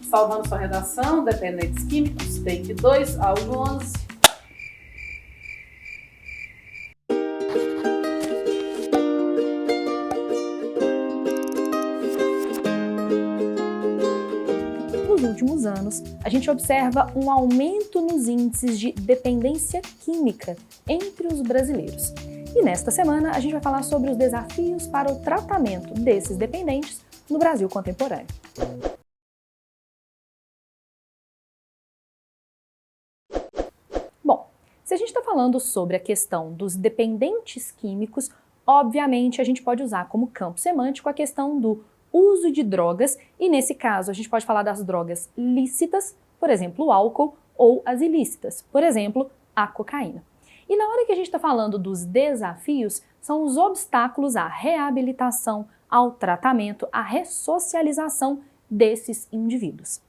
Salvando sua redação, Dependentes Químicos, take 2, áudio 11. Nos últimos anos, a gente observa um aumento nos índices de dependência química entre os brasileiros. E nesta semana, a gente vai falar sobre os desafios para o tratamento desses dependentes no Brasil contemporâneo. Bom, se a gente está falando sobre a questão dos dependentes químicos, obviamente a gente pode usar como campo semântico a questão do uso de drogas, e nesse caso a gente pode falar das drogas lícitas, por exemplo, o álcool, ou as ilícitas, por exemplo, a cocaína. E na hora que a gente está falando dos desafios, são os obstáculos à reabilitação, ao tratamento, à ressocialização desses indivíduos.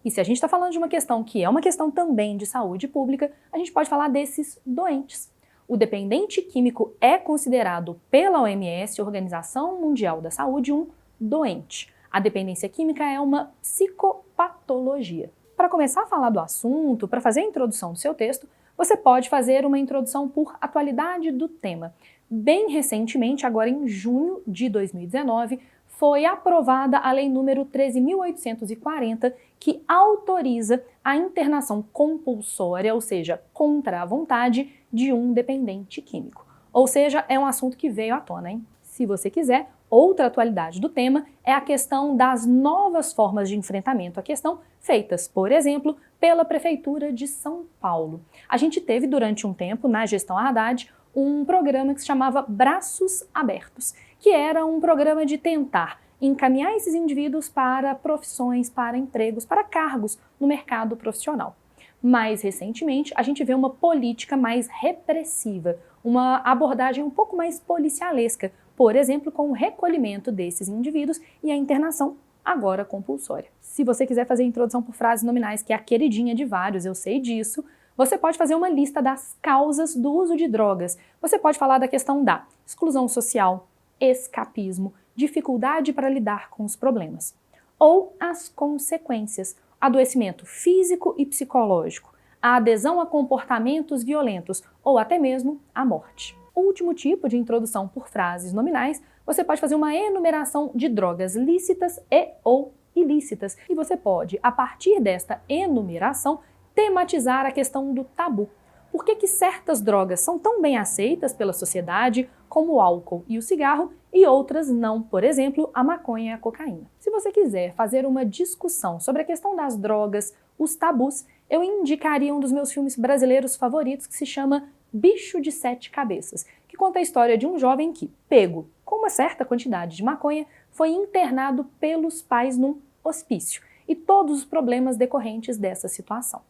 E se a gente está falando de uma questão que é uma questão também de saúde pública, a gente pode falar desses doentes. O dependente químico é considerado pela OMS, Organização Mundial da Saúde, um doente. A dependência química é uma psicopatologia. Para começar a falar do assunto, para fazer a introdução do seu texto, você pode fazer uma introdução por atualidade do tema. Bem recentemente, agora em junho de 2019, foi aprovada a Lei número 13.840, que autoriza a internação compulsória, ou seja, contra a vontade, de um dependente químico. Ou seja, é um assunto que veio à tona, hein? Se você quiser, outra atualidade do tema é a questão das novas formas de enfrentamento à questão feitas, por exemplo, pela Prefeitura de São Paulo. A gente teve durante um tempo, na gestão Haddad, um programa que se chamava Braços Abertos, que era um programa de tentar encaminhar esses indivíduos para profissões, para empregos, para cargos no mercado profissional. Mais recentemente, a gente vê uma política mais repressiva, uma abordagem um pouco mais policialesca, por exemplo, com o recolhimento desses indivíduos e a internação agora compulsória. Se você quiser fazer a introdução por frases nominais, que é a queridinha de vários, eu sei disso, você pode fazer uma lista das causas do uso de drogas. Você pode falar da questão da exclusão social, escapismo, dificuldade para lidar com os problemas. Ou as consequências, adoecimento físico e psicológico, a adesão a comportamentos violentos ou até mesmo a morte. O último tipo de introdução por frases nominais, você pode fazer uma enumeração de drogas lícitas e ou ilícitas. E você pode, a partir desta enumeração, tematizar a questão do tabu. Por que certas drogas são tão bem aceitas pela sociedade, como o álcool e o cigarro, e outras não, por exemplo, a maconha e a cocaína? Se você quiser fazer uma discussão sobre a questão das drogas, os tabus, eu indicaria um dos meus filmes brasileiros favoritos, que se chama Bicho de Sete Cabeças, que conta a história de um jovem que, pego com uma certa quantidade de maconha, foi internado pelos pais num hospício, e todos os problemas decorrentes dessa situação.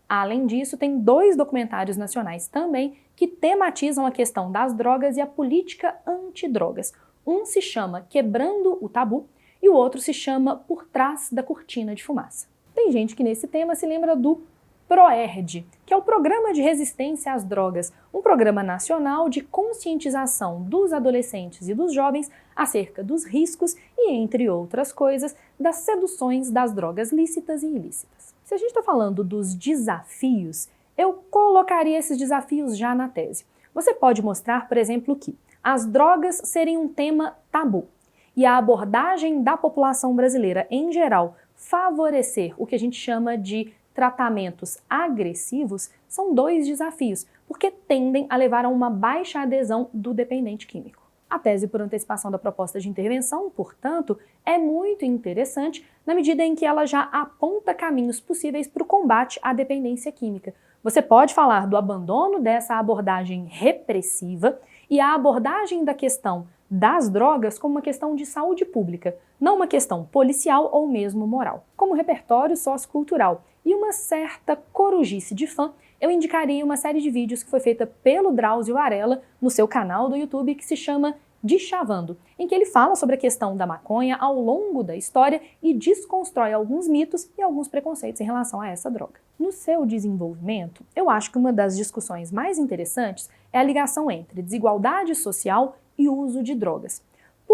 Além disso, tem 2 documentários nacionais também que tematizam a questão das drogas e a política antidrogas. Um se chama Quebrando o Tabu e o outro se chama Por Trás da Cortina de Fumaça. Tem gente que nesse tema se lembra do PROERD, que é o Programa de Resistência às Drogas, um programa nacional de conscientização dos adolescentes e dos jovens acerca dos riscos e, entre outras coisas, das seduções das drogas lícitas e ilícitas. Se a gente está falando dos desafios, eu colocaria esses desafios já na tese. Você pode mostrar, por exemplo, que as drogas serem um tema tabu e a abordagem da população brasileira em geral favorecer o que a gente chama de tratamentos agressivos são 2 desafios, porque tendem a levar a uma baixa adesão do dependente químico. A tese por antecipação da proposta de intervenção, portanto, é muito interessante na medida em que ela já aponta caminhos possíveis para o combate à dependência química. Você pode falar do abandono dessa abordagem repressiva e a abordagem da questão das drogas como uma questão de saúde pública, não uma questão policial ou mesmo moral. Como repertório sociocultural e uma certa corujice de fã, eu indicaria uma série de vídeos que foi feita pelo Drauzio Varela no seu canal do YouTube, que se chama Deschavando, em que ele fala sobre a questão da maconha ao longo da história e desconstrói alguns mitos e alguns preconceitos em relação a essa droga. No seu desenvolvimento, eu acho que uma das discussões mais interessantes é a ligação entre desigualdade social e uso de drogas.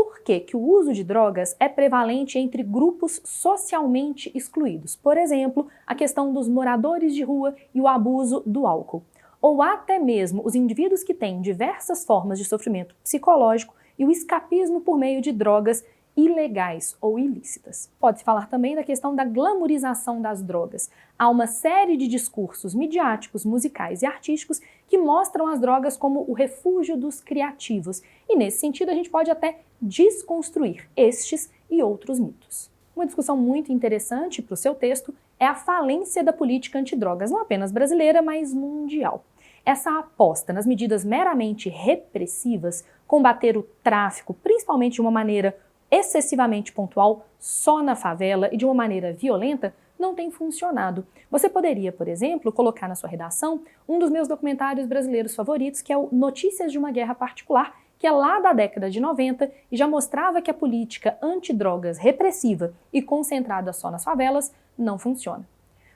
Por que que o uso de drogas é prevalente entre grupos socialmente excluídos? Por exemplo, a questão dos moradores de rua e o abuso do álcool. Ou até mesmo os indivíduos que têm diversas formas de sofrimento psicológico e o escapismo por meio de drogas ilegais ou ilícitas. Pode-se falar também da questão da glamorização das drogas. Há uma série de discursos midiáticos, musicais e artísticos que mostram as drogas como o refúgio dos criativos. E nesse sentido a gente pode até desconstruir estes e outros mitos. Uma discussão muito interessante para o seu texto é a falência da política antidrogas, não apenas brasileira, mas mundial. Essa aposta nas medidas meramente repressivas, combater o tráfico, principalmente de uma maneira excessivamente pontual, só na favela e de uma maneira violenta, não tem funcionado. Você poderia, por exemplo, colocar na sua redação um dos meus documentários brasileiros favoritos, que é o Notícias de uma Guerra Particular, que é lá da década de 90 e já mostrava que a política antidrogas repressiva e concentrada só nas favelas não funciona.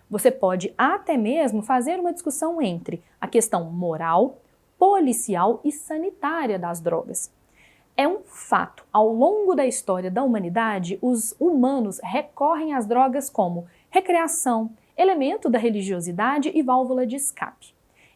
Você pode até mesmo fazer uma discussão entre a questão moral, policial e sanitária das drogas. É um fato, ao longo da história da humanidade, os humanos recorrem às drogas como recreação, elemento da religiosidade e válvula de escape.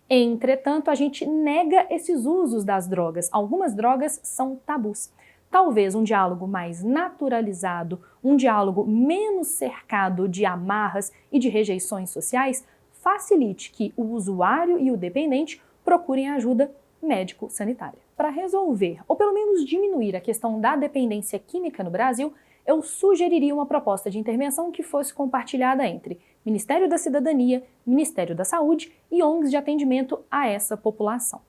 Entretanto, a gente nega esses usos das drogas. Algumas drogas são tabus. Talvez um diálogo mais naturalizado, um diálogo menos cercado de amarras e de rejeições sociais, facilite que o usuário e o dependente procurem ajuda médico-sanitária. Para resolver, ou pelo menos diminuir a questão da dependência química no Brasil, eu sugeriria uma proposta de intervenção que fosse compartilhada entre Ministério da Cidadania, Ministério da Saúde e ONGs de atendimento a essa população.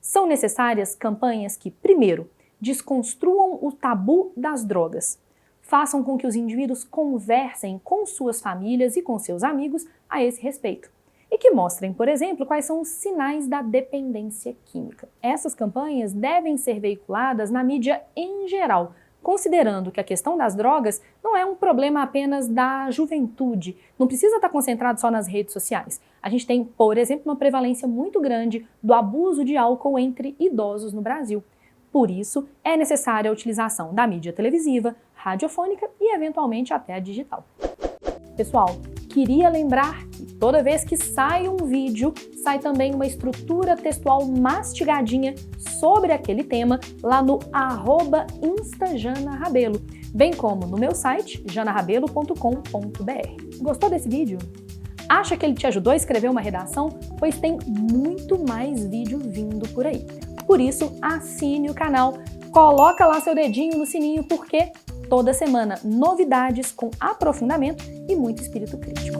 São necessárias campanhas que, primeiro, desconstruam o tabu das drogas, façam com que os indivíduos conversem com suas famílias e com seus amigos a esse respeito, e que mostrem, por exemplo, quais são os sinais da dependência química. Essas campanhas devem ser veiculadas na mídia em geral, considerando que a questão das drogas não é um problema apenas da juventude, não precisa estar concentrado só nas redes sociais. A gente tem, por exemplo, uma prevalência muito grande do abuso de álcool entre idosos no Brasil. Por isso, é necessária a utilização da mídia televisiva, radiofônica e, eventualmente, até a digital. Pessoal, queria lembrar que toda vez que sai um vídeo, sai também uma estrutura textual mastigadinha sobre aquele tema lá no @instajanarabelo, bem como no meu site, janarabelo.com.br. Gostou desse vídeo? Acha que ele te ajudou a escrever uma redação? Pois tem muito mais vídeo vindo por aí. Por isso, assine o canal, coloca lá seu dedinho no sininho, porque toda semana novidades com aprofundamento e muito espírito crítico.